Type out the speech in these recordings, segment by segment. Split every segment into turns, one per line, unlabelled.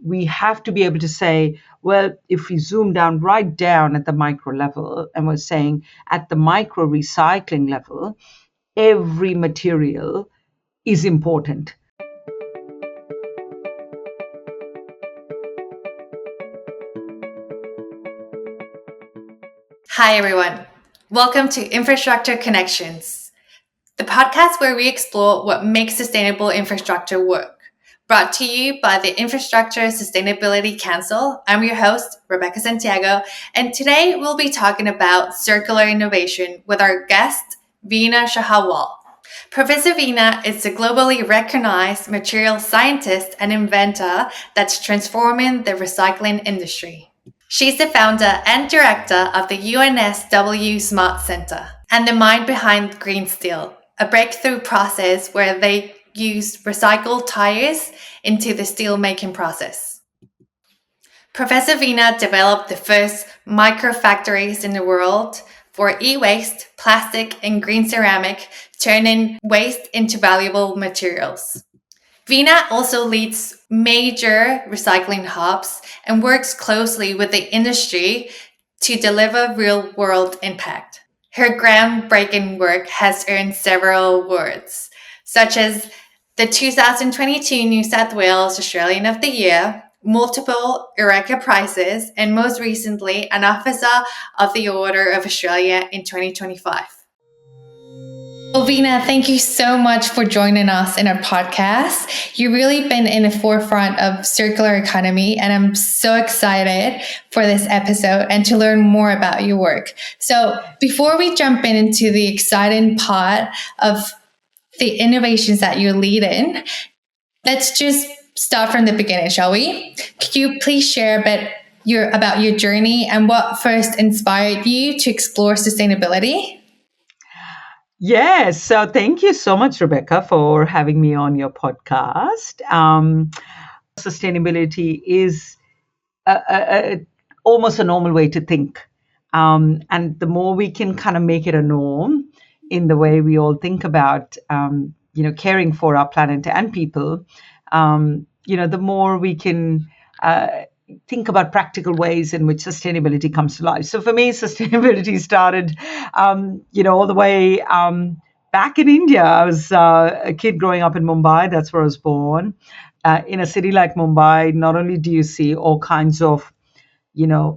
we have to be able to say, well, if we zoom down right down at the micro level, and we're saying at the micro recycling level, every material is important.
Hi, everyone. Welcome to Infrastructure Connections, the podcast where we explore what makes sustainable infrastructure work. Brought to you by the Infrastructure Sustainability Council. I'm your host, Rebecca Santiago, and today we'll be talking about circular innovation with our guest, Veena Sahajwalla. Professor Veena is a globally recognized material scientist and inventor that's transforming the recycling industry. She's the founder and director of the UNSW Smart Center and the mind behind Green Steel, a breakthrough process where they use recycled tires into the steel making process. Professor Veena developed the first microfactories in the world for e-waste, plastic, and green ceramic, turning waste into valuable materials. Veena also leads major recycling hubs and works closely with the industry to deliver real-world impact. Her groundbreaking work has earned several awards, such as the 2022 New South Wales Australian of the Year, multiple Eureka Prizes, and most recently, an Officer of the Order of Australia in 2025. Well, Veena, thank you so much for joining us in our podcast. You've really been in the forefront of circular economy, and I'm so excited for this episode and to learn more about your work. So before we jump into the exciting part of the innovations that you're leading, let's just start from the beginning, shall we? Could you please share a bit about your journey and what first inspired you to explore sustainability?
Yes. So thank you so much, Rebecca, for having me on your podcast. Sustainability is almost a normal way to think. And the more we can kind of make it a norm in the way we all think about, caring for our planet and people, the more we can think about practical ways in which sustainability comes to life. So for me, sustainability started, all the way back in India. I was a kid growing up in Mumbai. That's where I was born. In a city like Mumbai, not only do you see all kinds of,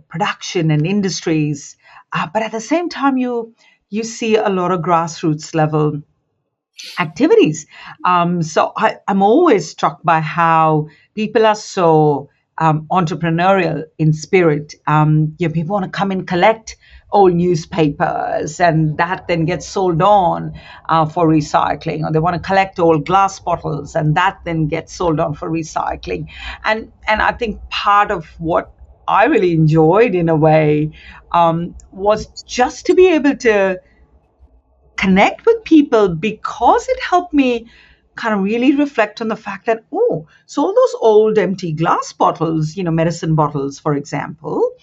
production and industries, but at the same time, you see a lot of grassroots level activities. So I'm always struck by how people are so entrepreneurial in spirit. People want to come and collect old newspapers, and that then gets sold on for recycling, or they want to collect old glass bottles, and that then gets sold on for recycling. And I think part of what I really enjoyed in a way was just to be able to connect with people, because it helped me kind of really reflect on the fact that, so all those old empty glass bottles, medicine bottles, for example,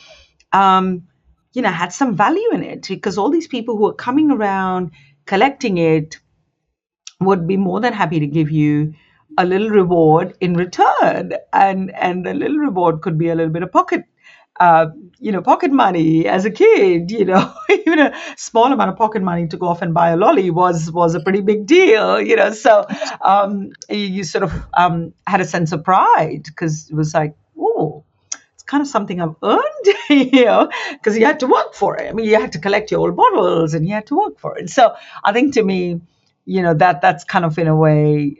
had some value in it, because all these people who are coming around collecting it would be more than happy to give you a little reward in return. And the little reward could be a little bit of pocket money as a kid, even a small amount of pocket money to go off and buy a lolly was a pretty big deal, So you sort of had a sense of pride, because it was like, it's kind of something I've earned, because you had to work for it. I mean, you had to collect your old bottles and you had to work for it. So I think to me, that's kind of in a way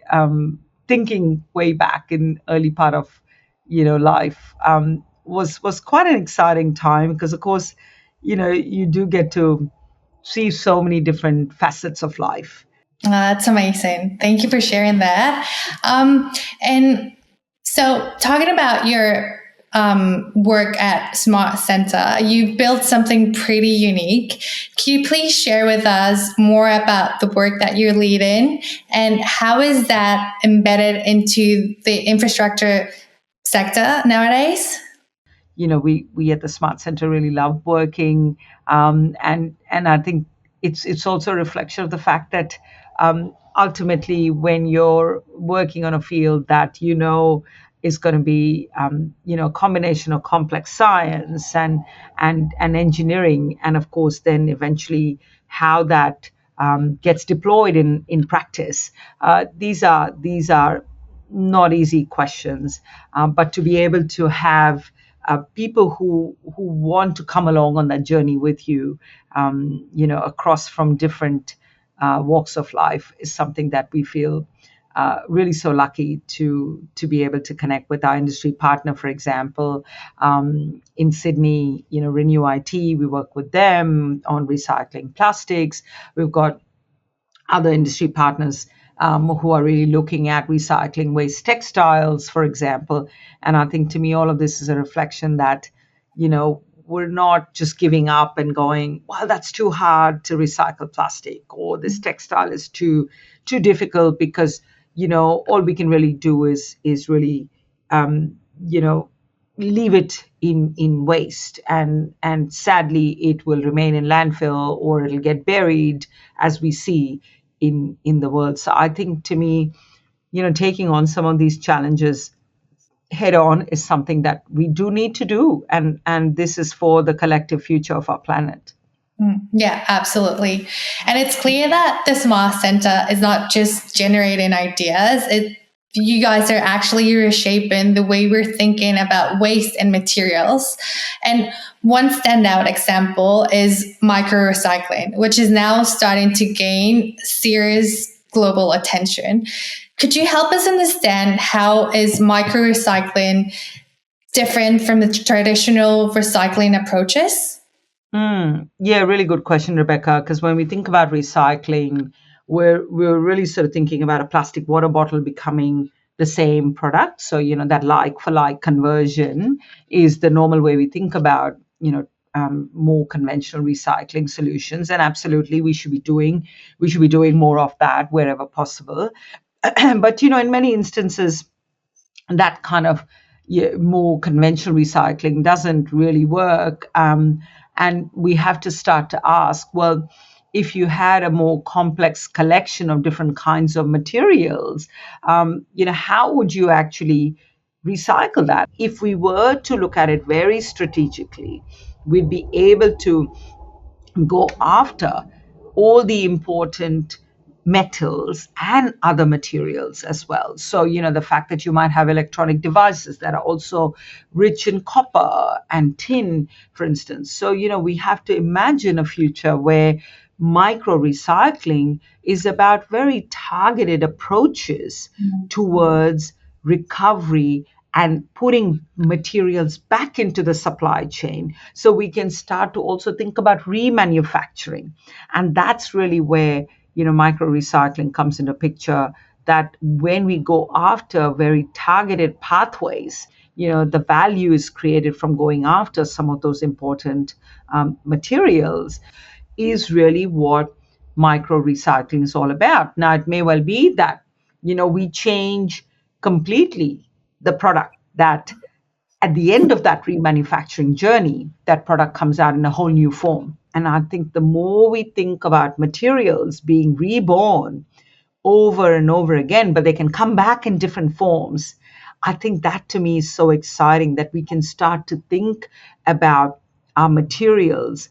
thinking way back in early part of, life. Was quite an exciting time, because of course, you do get to see so many different facets of life.
That's amazing. Thank you for sharing that. And so talking about your work at Smart Center, you've built something pretty unique. Can you please share with us more about the work that you're leading, and how is that embedded into the infrastructure sector nowadays?
We at the Smart Center really love working, and I think it's also a reflection of the fact that ultimately, when you're working on a field that is going to be, a combination of complex science and engineering, and of course, then eventually how that gets deployed in practice. These are not easy questions, but to be able to have people who want to come along on that journey with you, across from different walks of life, is something that we feel really so lucky to be able to connect with our industry partner. For example, in Sydney, Renew IT, we work with them on recycling plastics. We've got other industry partners who are really looking at recycling waste textiles, for example. And I think, to me, all of this is a reflection that, we're not just giving up and going, well, that's too hard to recycle plastic, or this textile is too difficult, because, all we can really do is really, leave it in waste, and sadly it will remain in landfill, or it'll get buried, as we see in the world. So I think, to me, taking on some of these challenges head on is something that we do need to do, and this is for the collective future of our planet.
Yeah, absolutely. And it's clear that the Smart Center is not just generating ideas. You guys are actually reshaping the way we're thinking about waste and materials. And one standout example is microrecycling, which is now starting to gain serious global attention. Could you help us understand how is microrecycling different from the traditional recycling approaches?
Yeah, really good question, Rebecca. Because when we think about recycling, we're really sort of thinking about a plastic water bottle becoming the same product. So, that like for like conversion is the normal way we think about, more conventional recycling solutions. And absolutely, we should be doing more of that wherever possible. But, in many instances, that kind of, more conventional recycling doesn't really work. And we have to start to ask, well, if you had a more complex collection of different kinds of materials, how would you actually recycle that? If we were to look at it very strategically, we'd be able to go after all the important metals and other materials as well. So, the fact that you might have electronic devices that are also rich in copper and tin, for instance. So, we have to imagine a future where micro recycling is about very targeted approaches towards recovery and putting materials back into the supply chain, so we can start to also think about remanufacturing. And that's really where, micro recycling comes into picture, that when we go after very targeted pathways, the value is created from going after some of those important materials, is really what micro recycling is all about. Now, it may well be that, we change completely the product, that at the end of that remanufacturing journey, that product comes out in a whole new form. And I think the more we think about materials being reborn over and over again, but they can come back in different forms, I think that, to me, is so exciting, that we can start to think about our materials,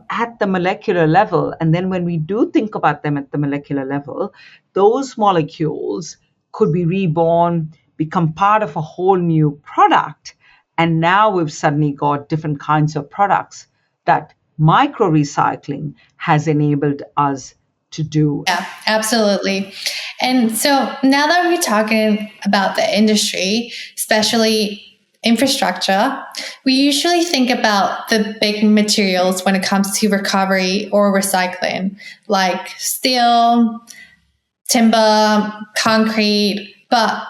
at the molecular level. And then when we do think about them at the molecular level, those molecules could be reborn, become part of a whole new product. And now we've suddenly got different kinds of products that micro recycling has enabled us to do.
Yeah, absolutely. And so now that we're talking about the industry, especially infrastructure, we usually think about the big materials when it comes to recovery or recycling, like steel, timber, concrete. But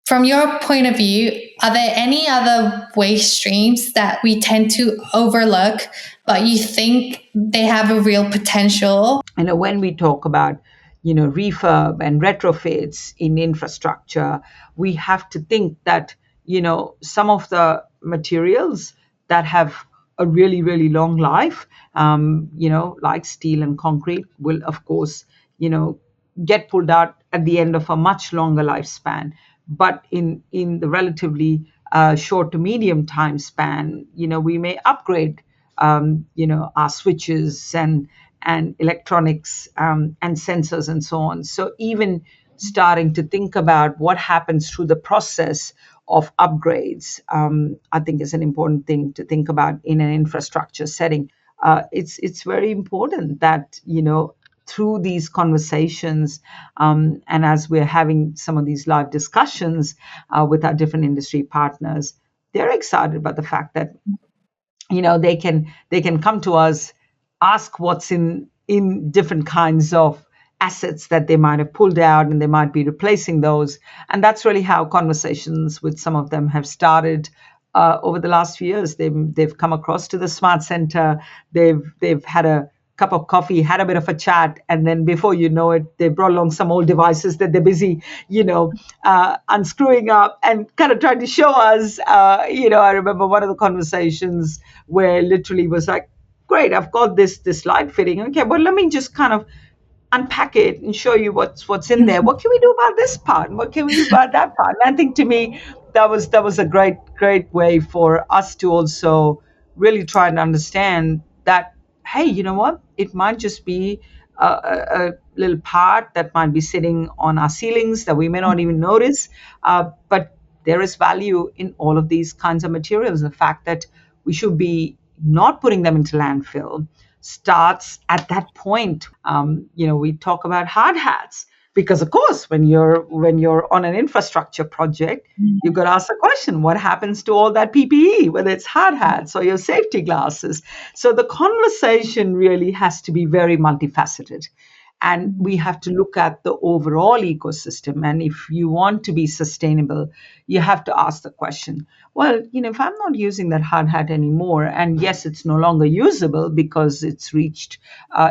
from your point of view, are there any other waste streams that we tend to overlook, but you think they have a real potential?
When we talk about, refurb and retrofits in infrastructure, we have to think that, some of the materials that have a really, really long life, like steel and concrete, will, of course, get pulled out at the end of a much longer lifespan. but in the relatively short to medium time span, we may upgrade our switches and electronics and sensors and so on. So even starting to think about what happens through the process of upgrades, I think is an important thing to think about in an infrastructure setting. It's very important that through these conversations, and as we're having some of these live discussions with our different industry partners, they're excited about the fact that they can come to us, ask what's in different kinds of assets that they might have pulled out, and they might be replacing those. And that's really how conversations with some of them have started over the last few years. They've come across to the smart center, they've had a cup of coffee, had a bit of a chat, and then before you know it, they brought along some old devices that they're busy, unscrewing up and kind of trying to show us. I remember one of the conversations where literally was like, "Great, I've got this light fitting. Okay, but let me just kind of unpack it and show you what's in there. What can we do about this part? What can we do about that part?" And I think to me that was a great way for us to also really try and understand that, hey, you know what? It might just be a little part that might be sitting on our ceilings that we may not even notice, but there is value in all of these kinds of materials. The fact that we should be not putting them into landfill starts at that point. We talk about hard hats because, of course, when you're on an infrastructure project, you've got to ask the question: what happens to all that PPE, whether it's hard hats or your safety glasses? So the conversation really has to be very multifaceted. And we have to look at the overall ecosystem. And if you want to be sustainable, you have to ask the question, well, if I'm not using that hard hat anymore, and yes, it's no longer usable because it's reached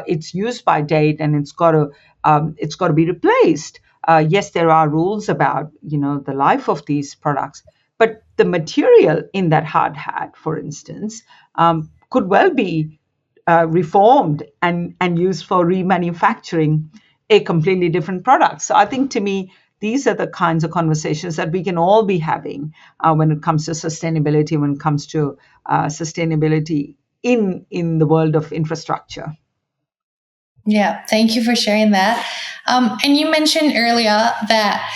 its use by date and it's got to be replaced. Yes, there are rules about the life of these products, but the material in that hard hat, for instance, could well be reformed and used for remanufacturing a completely different product. So I think, to me, these are the kinds of conversations that we can all be having when it comes to sustainability, when it comes to sustainability in the world of infrastructure.
Yeah, thank you for sharing that. And you mentioned earlier that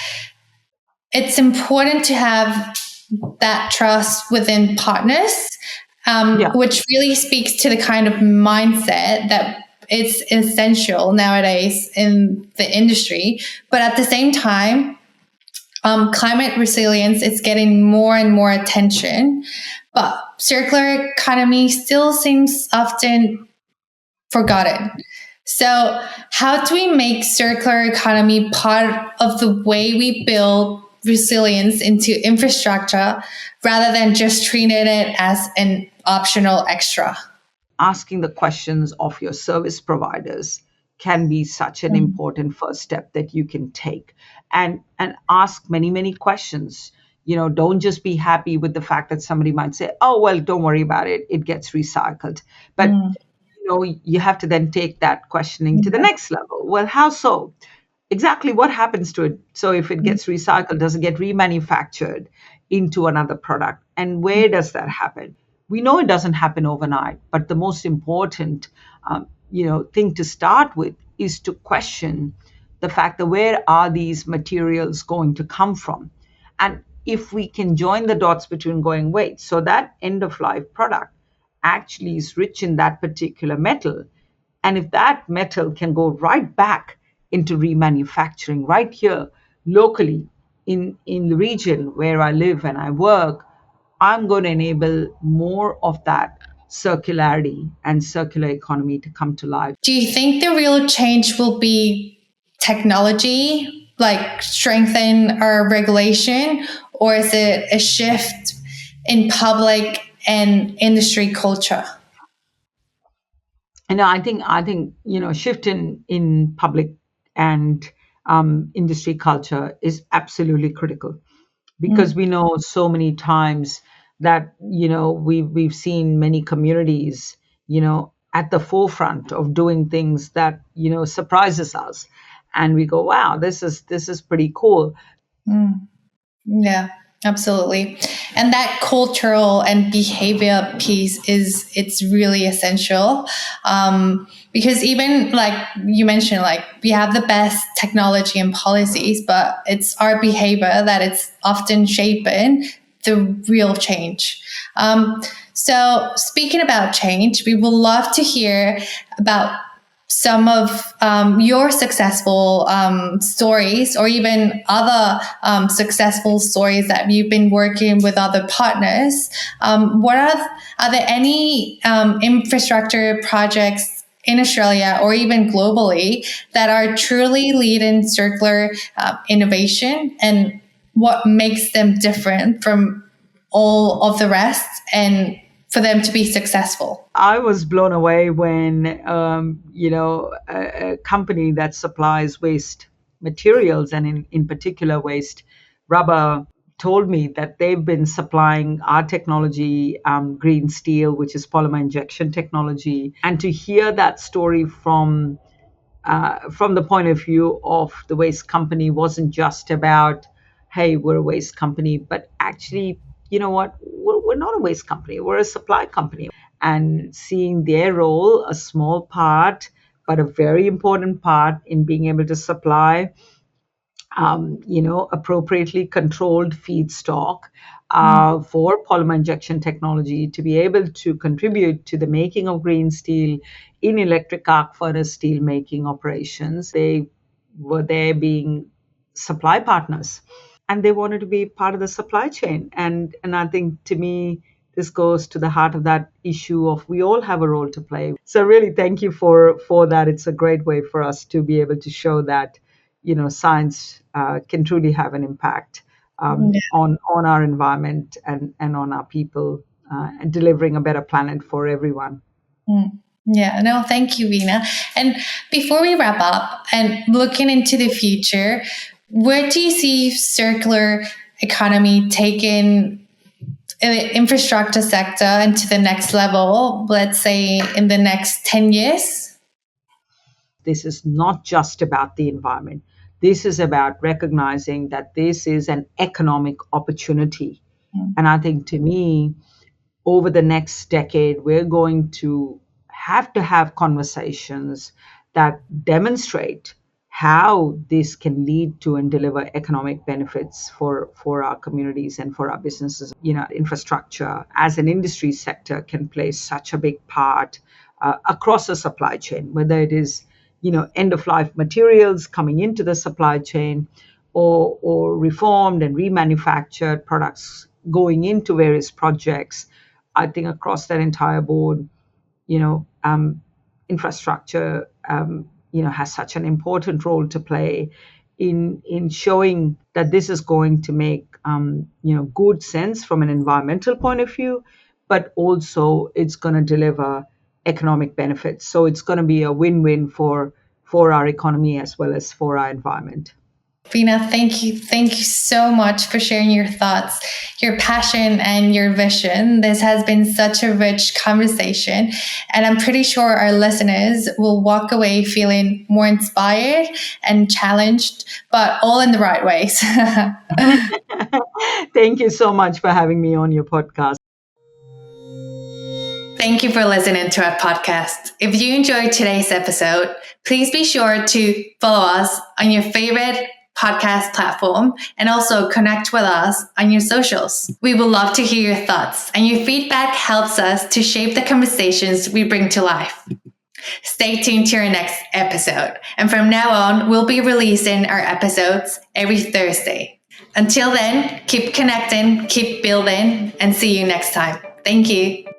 it's important to have that trust within partners,
Yeah.
which really speaks to the kind of mindset that it's essential nowadays in the industry. But at the same time, climate resilience is getting more and more attention, but circular economy still seems often forgotten. So, how do we make circular economy part of the way we build resilience into infrastructure rather than just treating it as an optional extra?
Asking the questions of your service providers can be such an important first step that you can take, and ask many questions. Don't just be happy with the fact that somebody might say, "Oh, well, don't worry about it, it gets recycled." But you have to then take that questioning to the next level. Well, how so? Exactly what happens to it? So if it gets recycled, does it get remanufactured into another product? And where does that happen? We know it doesn't happen overnight, but the most important thing to start with is to question the fact that where are these materials going to come from? And if we can join the dots between going, wait, so that end of life product actually is rich in that particular metal. And if that metal can go right back into remanufacturing right here locally in the region where I live and I work, I'm going to enable more of that circularity and circular economy to come to life.
Do you think the real change will be technology, like strengthen our regulation, or is it a shift in public and industry culture?
And I think shift in public and industry culture is absolutely critical, because we know so many times that we've seen many communities at the forefront of doing things that surprises us, and we go, wow, this is pretty cool.
Yeah, absolutely. And that cultural and behavior piece it's really essential. Because even like you mentioned, like we have the best technology and policies, but it's our behavior that it's often shaping the real change. So speaking about change, we would love to hear about some of your successful stories, or even other successful stories that you've been working with other partners. Are there any infrastructure projects in Australia or even globally that are truly leading circular innovation, and what makes them different from all of the rest, and for them to be successful?
I was blown away when, a company that supplies waste materials, and in particular waste rubber, told me that they've been supplying our technology, green steel, which is polymer injection technology. And to hear that story from the point of view of the waste company wasn't just about, hey, we're a waste company, but actually, you know what, we're not a waste company, we're a supply company. And seeing their role, a small part, but a very important part in being able to supply appropriately controlled feedstock for polymer injection technology to be able to contribute to the making of green steel in electric arc furnace steel making operations. They were there being supply partners, and they wanted to be part of the supply chain. And I think, to me, this goes to the heart of that issue of we all have a role to play. So really, thank you for that. It's a great way for us to be able to show that science can truly have an impact on our environment and on our people, and delivering a better planet for everyone.
Mm. Yeah, no, thank you, Veena. And before we wrap up and looking into the future, where do you see circular economy taking the infrastructure sector into the next level, let's say in the next 10 years?
This is not just about the environment. This is about recognizing that this is an economic opportunity. And I think, to me, over the next decade, we're going to have conversations that demonstrate how this can lead to and deliver economic benefits for our communities and for our businesses. Infrastructure as an industry sector can play such a big part across the supply chain, whether it is end of life materials coming into the supply chain, or reformed and remanufactured products going into various projects. I think across that entire board, infrastructure, has such an important role to play in showing that this is going to make, good sense from an environmental point of view, but also it's going to deliver economic benefits. So it's going to be a win-win for our economy as well as for our environment.
Veena, thank you. Thank you so much for sharing your thoughts, your passion, and your vision. This has been such a rich conversation, and I'm pretty sure our listeners will walk away feeling more inspired and challenged, but all in the right ways.
Thank you so much for having me on your podcast.
Thank you for listening to our podcast. If you enjoyed today's episode, please be sure to follow us on your favorite podcast platform, and also connect with us on your socials. We would love to hear your thoughts, and your feedback helps us to shape the conversations we bring to life. Stay tuned to our next episode. And from now on, we'll be releasing our episodes every Thursday. Until then, keep connecting, keep building, and see you next time. Thank you.